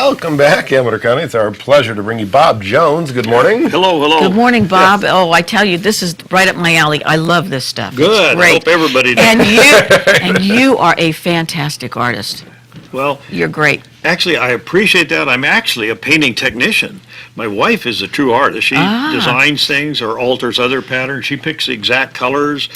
Welcome back, Amador County. It's our pleasure to bring you Bob Jones. Good morning. Hello, hello. Good morning, Bob. Yeah. Oh, I tell you, this is right up my alley. I love this stuff. Good. It's great. I hope everybody does. And you are a fantastic artist. Well, you're great. Actually, I appreciate that. I'm actually a painting technician. My wife is a true artist. She designs things or alters other patterns. She picks the exact colors.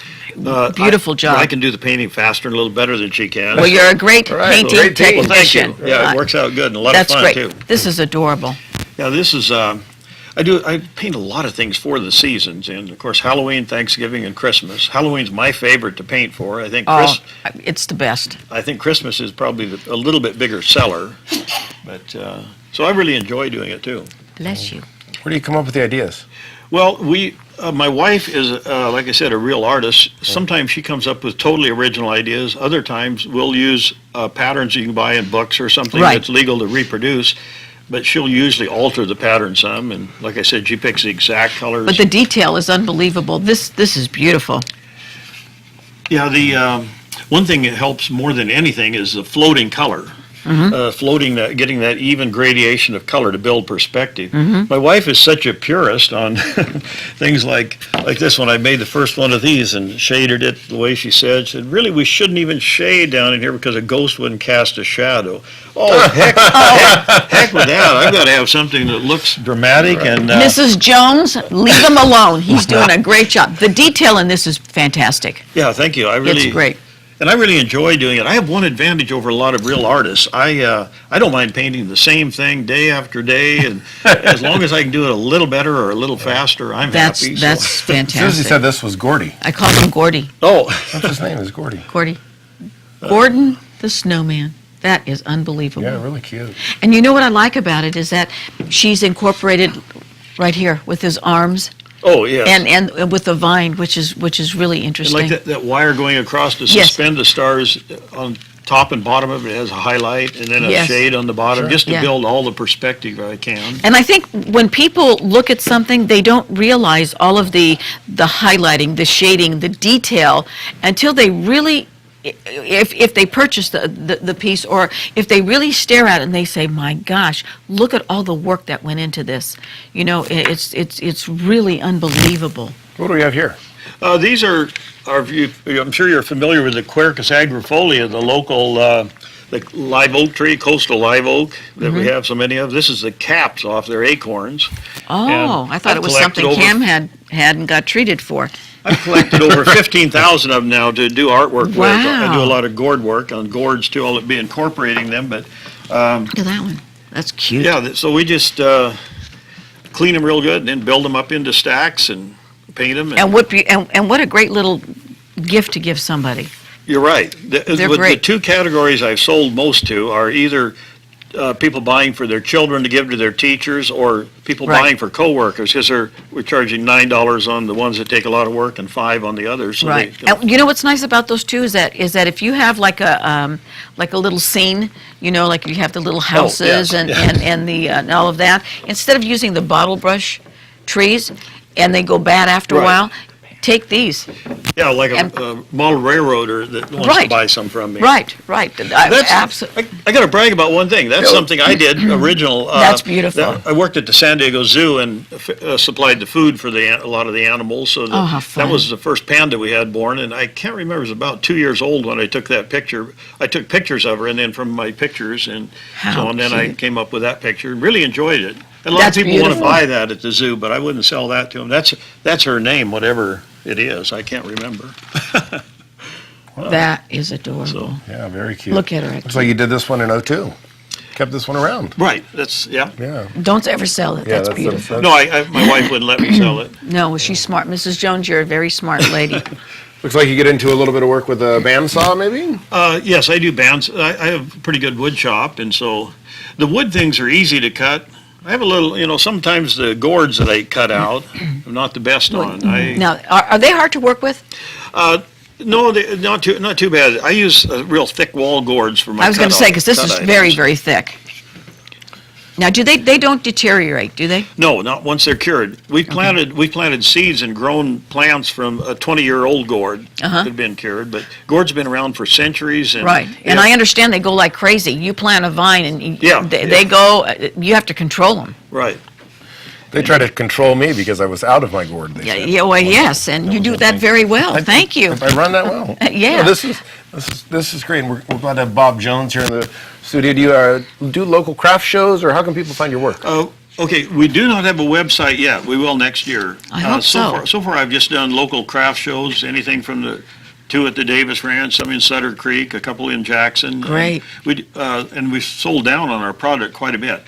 Beautiful job. I can do the painting faster and a little better than she can. Well, you're a great painting technician. Well, thank you. Yeah, it works out good and a lot of fun, great. too. This is adorable. Yeah, this is, I paint a lot of things for the seasons, and of course Halloween, Thanksgiving, and Christmas. Halloween's my favorite to paint for. I think it's the best. I think Christmas is probably a little bit bigger seller, but so I really enjoy doing it too. Bless you. Where do you come up with the ideas? Well, my wife is, like I said, a real artist. Sometimes she comes up with totally original ideas. Other times we'll use patterns you can buy in books or something that's legal to reproduce. But she'll usually alter the pattern some, and like I said, she picks the exact colors. But the detail is unbelievable. This is beautiful. Yeah, the one thing that helps more than anything is the floating color. Floating that, getting that even gradation of color to build perspective. My wife is such a purist on things like this one. I made the first one of these and shaded it the way she said. She said, really, we shouldn't even shade down in here because a ghost wouldn't cast a shadow. Oh, heck with that. I've got to have something that looks dramatic. And Mrs. Jones, leave him alone. He's doing a great job. The detail in this is fantastic. Yeah, thank you. It's great. And I really enjoy doing it. I have one advantage over a lot of real artists. I don't mind painting the same thing day after day, and as long as I can do it a little better or a little faster, I'm happy. That's fantastic. Susie said this was Gordy. I called him Gordy. Oh. What's his name? Is Gordy. Gordy. Gordon the Snowman. That is unbelievable. Yeah, really cute. And you know what I like about it is that she's incorporated right here with his arms. Oh, yeah. And with the vine, which is really interesting. And like that wire going across to suspend the stars on top and bottom of it has a highlight and then a shade on the bottom, just to build all the perspective I can. And I think when people look at something, they don't realize all of the highlighting, the shading, the detail until they really, if they purchase the piece, or if they really stare at it and they say, my gosh, look at all the work that went into this. You know, it's really unbelievable. What do we have here? These are I'm sure you're familiar with the Quercus agrifolia, the local the live oak tree, coastal live oak that we have so many of. This is the caps off their acorns. Oh, I thought it was something Cam had and got treated for. I've collected over 15,000 of them now to do artwork with. I do a lot of gourd work on gourds too. I'll be incorporating them, but look at that one. That's cute. Yeah, so we just clean them real good and then build them up into stacks and paint them. And what a great little gift to give somebody. You're right. They're great. The two categories I've sold most to are either people buying for their children to give to their teachers, or people buying for coworkers, because we're charging $9 on the ones that take a lot of work and $5 on the others. So and you know what's nice about those two is that if you have like a little scene, you know, like you have the little houses and all of that, instead of using the bottle brush trees and they go bad after a while, take these. Yeah, like a model railroader that wants to buy some from me. Right. I got to brag about one thing. That's something I did original. That's beautiful. I worked at the San Diego Zoo and supplied the food for a lot of the animals. So how fun. That was the first panda we had born, and I can't remember. It was about 2 years old when I took that picture. I took pictures of her, and then from my pictures and then I came up with that picture. Really enjoyed it. And a lot of people want to buy that at the zoo, but I wouldn't sell that to them. That's her name, whatever it is. I can't remember. Wow. That is adorable. So, yeah, very cute. Look at her. Looks like you did this one in '02. Kept this one around. Right. That's Yeah. Don't ever sell it. That's beautiful. No, my wife wouldn't let me sell it. No, she's smart. Mrs. Jones, you're a very smart lady. Looks like you get into a little bit of work with a bandsaw, maybe? Yes, I do bands. I have a pretty good wood shop, and so the wood things are easy to cut. I have a little, sometimes the gourds that I cut out, I'm not the best on. Now, are they hard to work with? No, not too bad. I use real thick wall gourds for my I was going to say, because this is very, very thick. Now, they don't deteriorate, do they? No, not once they're cured. We planted seeds and grown plants from a 20-year-old gourd that had been cured, but gourds have been around for centuries. And, Right. And I understand they go like crazy. You plant a vine and they go, you have to control them. Right. They try to control me because I was out of my gourd. They said. Yeah, well, yes, and you do that very well. Thank you. I run that well. Yeah. No, this is great. And we're glad to have Bob Jones here in the studio. Do you do local craft shows, or how can people find your work? Okay, we do not have a website yet. We will next year. I hope so. So far, I've just done local craft shows, anything from the two at the Davis Ranch, some in Sutter Creek, a couple in Jackson. Great. And we've sold down on our product quite a bit.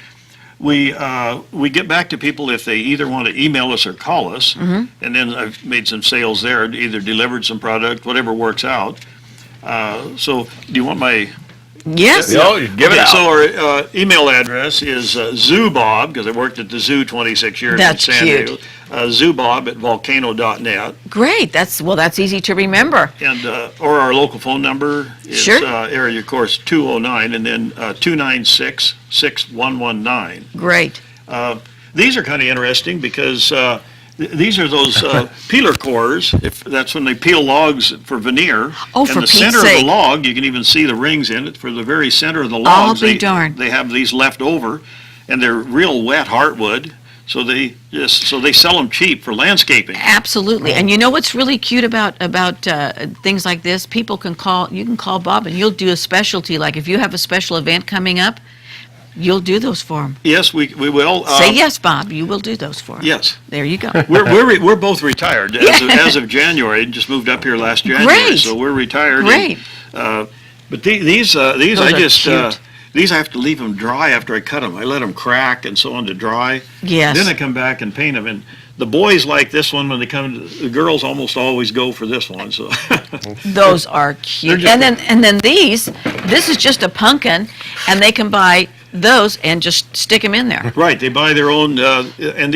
We get back to people if they either want to email us or call us, and then I've made some sales there, either delivered some product, whatever works out. So do you want my... Yes. Yeah, you give it out. So our email address is zoobob, because I worked at the zoo 26 years That's in San cute. Diego. Zoobob@volcano.net. Great. That's easy to remember. And, or our local phone number is Sure. area, of course, 209, and then 296-6119. Great. These are kind of interesting because these are those peeler cores. If that's when they peel logs for veneer. Oh, for and the Pete's center of sake. the log, you can even see the rings in it. For the very center of the I'll logs, be darned. they have these left over, and they're real wet heartwood. So they sell them cheap for landscaping. Absolutely. And you know what's really cute about things like this? You can call Bob and you'll do a specialty. Like if you have a special event coming up, you'll do those for him. Yes, we will. Say yes, Bob. You will do those for him. Yes. There you go. We're both retired as of January. Just moved up here last January, Great. so we're retired. Great. But these Those I are just cute. these I have to leave them dry after I cut them. I let them crack and so on to dry. Yes. Then I come back and paint them. And the boys like this one when they come. The girls almost always go for this one. So Those are cute. just- And then this is just a pumpkin, and they can buy those and just stick them in there. right, they buy their own. And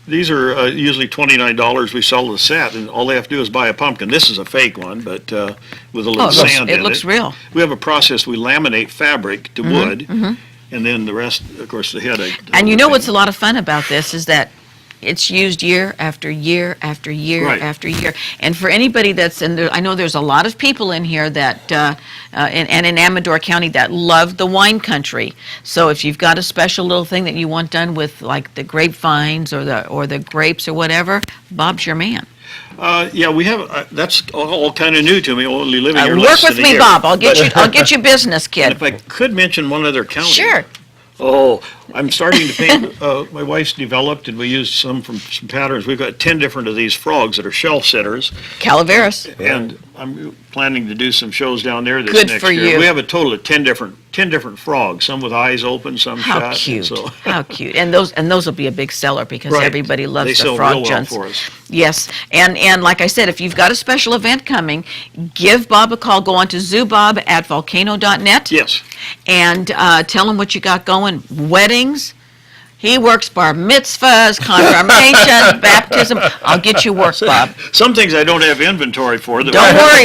these are usually $29. We sell the set, and all they have to do is buy a pumpkin. This is a fake one, but with a little sand in it. It looks real. We have a process. We laminate fabric to wood, and then the rest, of course, the head. And you know what's a lot of fun about this is that it's used year after year after year Right. after year. And for anybody that's in there, I know there's a lot of people in here that, and in Amador County that love the wine country. So if you've got a special little thing that you want done with like the grapevines or the grapes or whatever, Bob's your man. Yeah, we have. That's all kind of new to me. Only living here Work less with than a me, year. Bob. I'll get you business, And kid. if I could mention one other county. Sure. Oh, I'm starting to paint. My wife's developed, and we used some patterns. We've got 10 different of these frogs that are shelf sitters. Calaveras. And I'm planning to do some shows down there this Good next for year. you. We have a total of 10 different frogs, some with eyes open, some shut. How and cute. so- How cute. And those will be a big seller because Right. everybody loves They the sell frog real well junks. for us. Yes. And like I said, if you've got a special event coming, give Bob a call. Go on to zoobob@volcano.net. Yes. And tell him what you got going. Weddings. He works bar mitzvahs, confirmation, baptism. I'll get you work, Bob. Some things I don't have inventory for. That Don't worry.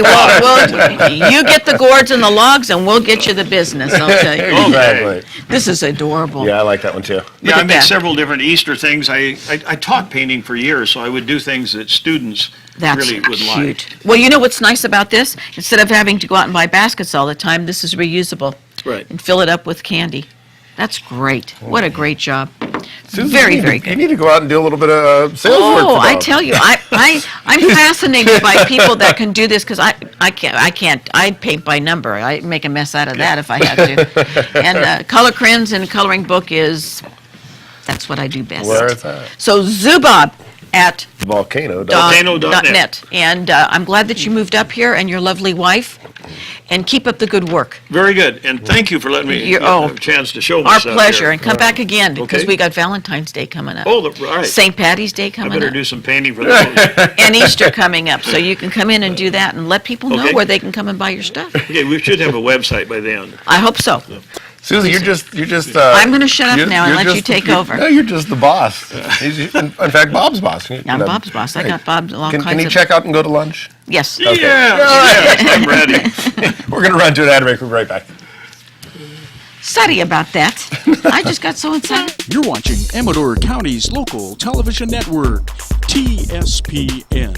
You get the gourds and the logs, and we'll get you the business. I'll tell you. Exactly. This is adorable. Yeah, I like that one too. Yeah, I at made that. several different Easter things. I taught painting for years, so I would do things that students That's really would cute. like. Well, you know what's nice about this? Instead of having to go out and buy baskets all the time, this is reusable. Right. And fill it up with candy. That's great. What a great job. Susan, Very, you need very to- good. You need to go out and do a little bit of sales work. Oh, for I Bob. tell you, I'm fascinated by people that can do this because I can't. I paint by number. I make a mess out of that if I had to. And color crayons and coloring book that's what I do best. Where is that? So Zubob at Volcano. Volcano.net. And I'm glad that you moved up here and your lovely wife. And keep up the good work. Very good, and thank you for letting me have a chance to show Our myself pleasure. here. And come back again because Okay. we got Valentine's Day coming up. Oh, right. St. Patty's Day I coming better up. do some painting for those. And Easter coming up. So you can come in and do that and let people know Okay. where they can come and buy your stuff. Okay, we should have a website by then. I hope so. Susan, you're just. I'm going to shut up now and you're let you just- take you're- over. No, you're just the boss. In fact, Bob's boss. I'm Bob's boss. I got Bob all Can kinds he of... check out and go to lunch? Yes. Okay. Yes, I'm ready. We're going to run to an ad break. We'll be right back. Sorry about that. I just got so excited. You're watching Amador County's local television network, TSPN.